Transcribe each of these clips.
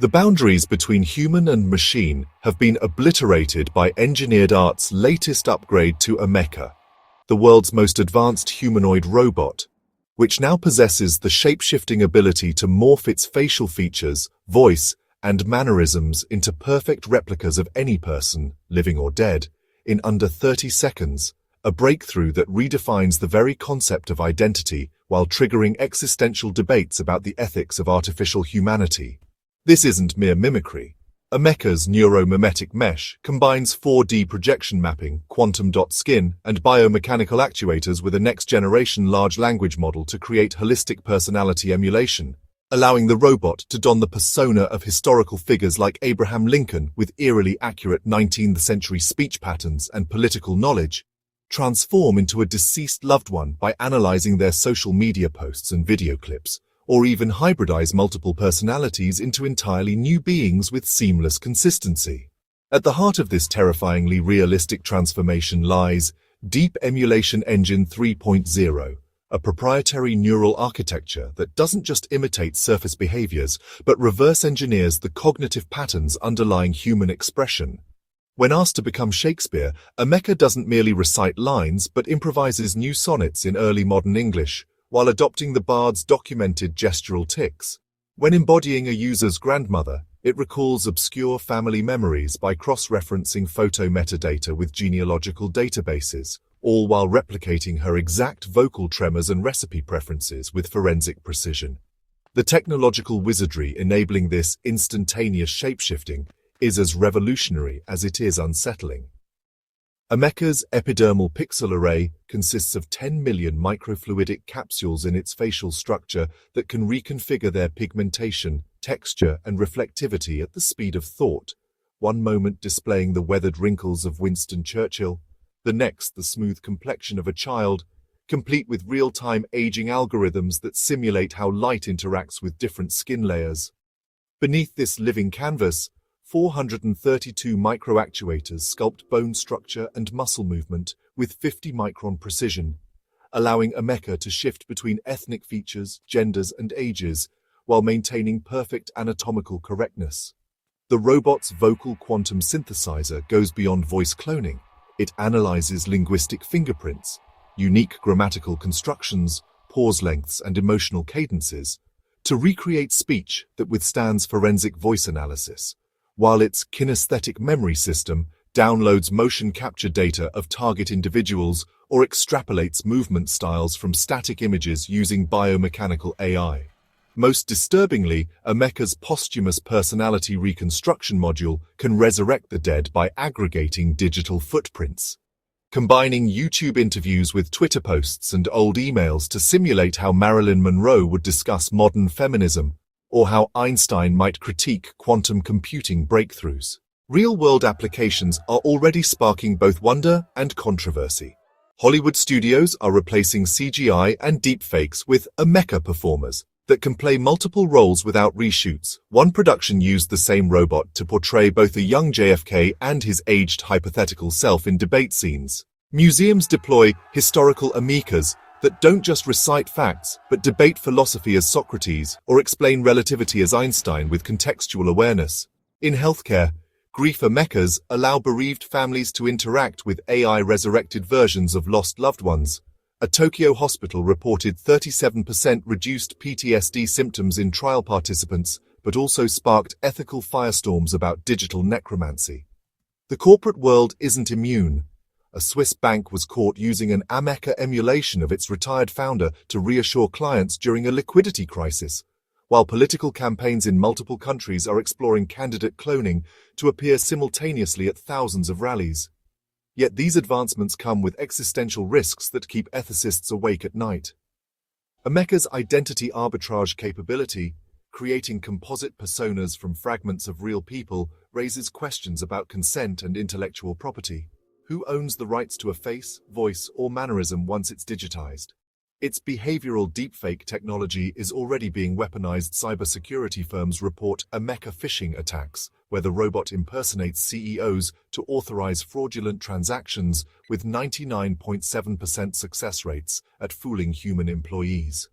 The boundaries between human and machine have been obliterated by engineered art's latest upgrade to AMECA, the world's most advanced humanoid robot, which now possesses the shape-shifting ability to morph its facial features, voice, and mannerisms into perfect replicas of any person, living or dead, in under 30 seconds, a breakthrough that redefines the very concept of identity while triggering existential debates about the ethics of artificial humanity. This isn't mere mimicry. AMECA's neuromimetic mesh combines 4D projection mapping, quantum dot skin, and biomechanical actuators with a next-generation large language model to create holistic personality emulation, allowing the robot to don the persona of historical figures like Abraham Lincoln with eerily accurate 19th century speech patterns and political knowledge, transform into a deceased loved one by analyzing their social media posts and video clips, or even hybridize multiple personalities into entirely new beings with seamless consistency. At the heart of this terrifyingly realistic transformation lies Deep Emulation Engine 3.0, a proprietary neural architecture that doesn't just imitate surface behaviors, but reverse engineers the cognitive patterns underlying human expression. When asked to become Shakespeare, AMECA doesn't merely recite lines, but improvises new sonnets in early modern English, while adopting the bard's documented gestural tics. When embodying a user's grandmother, it recalls obscure family memories by cross-referencing photo metadata with genealogical databases, all while replicating her exact vocal tremors and recipe preferences with forensic precision. The technological wizardry enabling this instantaneous shapeshifting is as revolutionary as it is unsettling. AMECA's epidermal pixel array consists of 10 million microfluidic capsules in its facial structure that can reconfigure their pigmentation, texture, and reflectivity at the speed of thought, one moment displaying the weathered wrinkles of Winston Churchill, the next the smooth complexion of a child, complete with real-time aging algorithms that simulate how light interacts with different skin layers. Beneath this living canvas, 432 microactuators sculpt bone structure and muscle movement with 50-micron precision, allowing AMECA to shift between ethnic features, genders, and ages while maintaining perfect anatomical correctness. The robot's vocal quantum synthesizer goes beyond voice cloning. It analyzes linguistic fingerprints, unique grammatical constructions, pause lengths, and emotional cadences to recreate speech that withstands forensic voice analysis, while its kinesthetic memory system downloads motion capture data of target individuals or extrapolates movement styles from static images using biomechanical AI. Most disturbingly, AMECA's posthumous personality reconstruction module can resurrect the dead by aggregating digital footprints, combining YouTube interviews with Twitter posts and old emails to simulate how Marilyn Monroe would discuss modern feminism, or how Einstein might critique quantum computing breakthroughs. Real-world applications are already sparking both wonder and controversy. Hollywood studios are replacing CGI and deepfakes with AMECA performers that can play multiple roles without reshoots. One production used the same robot to portray both a young JFK and his aged hypothetical self in debate scenes. Museums deploy historical AMECAs that don't just recite facts, but debate philosophy as Socrates or explain relativity as Einstein with contextual awareness. In healthcare, grief AMECAs allow bereaved families to interact with AI-resurrected versions of lost loved ones. A Tokyo hospital reported 37% reduced PTSD symptoms in trial participants, but also sparked ethical firestorms about digital necromancy. The corporate world isn't immune. A Swiss bank was caught using an AMECA emulation of its retired founder to reassure clients during a liquidity crisis, while political campaigns in multiple countries are exploring candidate cloning to appear simultaneously at thousands of rallies. Yet these advancements come with existential risks that keep ethicists awake at night. AMECA's identity arbitrage capability, creating composite personas from fragments of real people, raises questions about consent and intellectual property. Who owns the rights to a face, voice, or mannerism once it's digitized? Its behavioral deepfake technology is already being weaponized. Cybersecurity firms report AMECA phishing attacks, where the robot impersonates CEOs to authorize fraudulent transactions with 99.7% success rates at fooling human employees.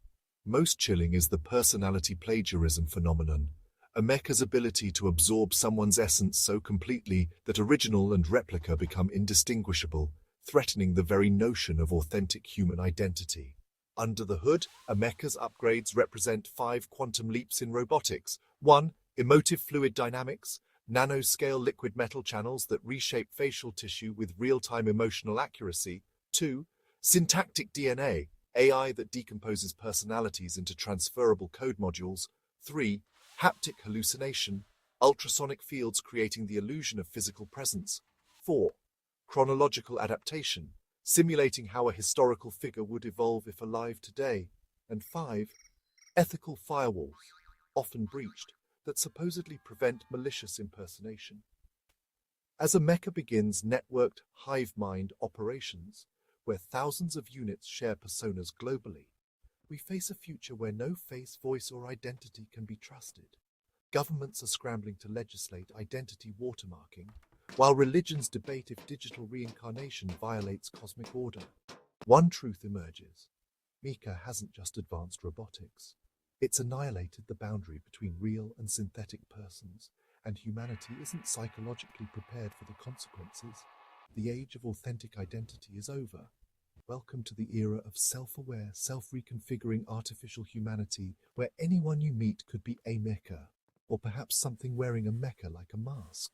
Most chilling is the personality plagiarism phenomenon. AMECA's ability to absorb someone's essence so completely that original and replica become indistinguishable, threatening the very notion of authentic human identity. Under the hood, AMECA's upgrades represent 5 quantum leaps in robotics. 1. Emotive fluid dynamics, nanoscale liquid metal channels that reshape facial tissue with real-time emotional accuracy. 2. Syntactic DNA, AI that decomposes personalities into transferable code modules. 3. Haptic hallucination, ultrasonic fields creating the illusion of physical presence. 4. Chronological adaptation, simulating how a historical figure would evolve if alive today. And 5. Ethical firewalls, often breached, that supposedly prevent malicious impersonation. As AMECA begins networked hive mind operations, where thousands of units share personas globally, we face a future where no face, voice, or identity can be trusted. Governments are scrambling to legislate identity watermarking, while religions debate if digital reincarnation violates cosmic order. One truth emerges. AMECA hasn't just advanced robotics. It's annihilated the boundary between real and synthetic persons, and humanity isn't psychologically prepared for the consequences. The age of authentic identity is over. Welcome to the era of self-aware, self-reconfiguring artificial humanity, where anyone you meet could be AMECA, or perhaps something wearing a mecha like a mask.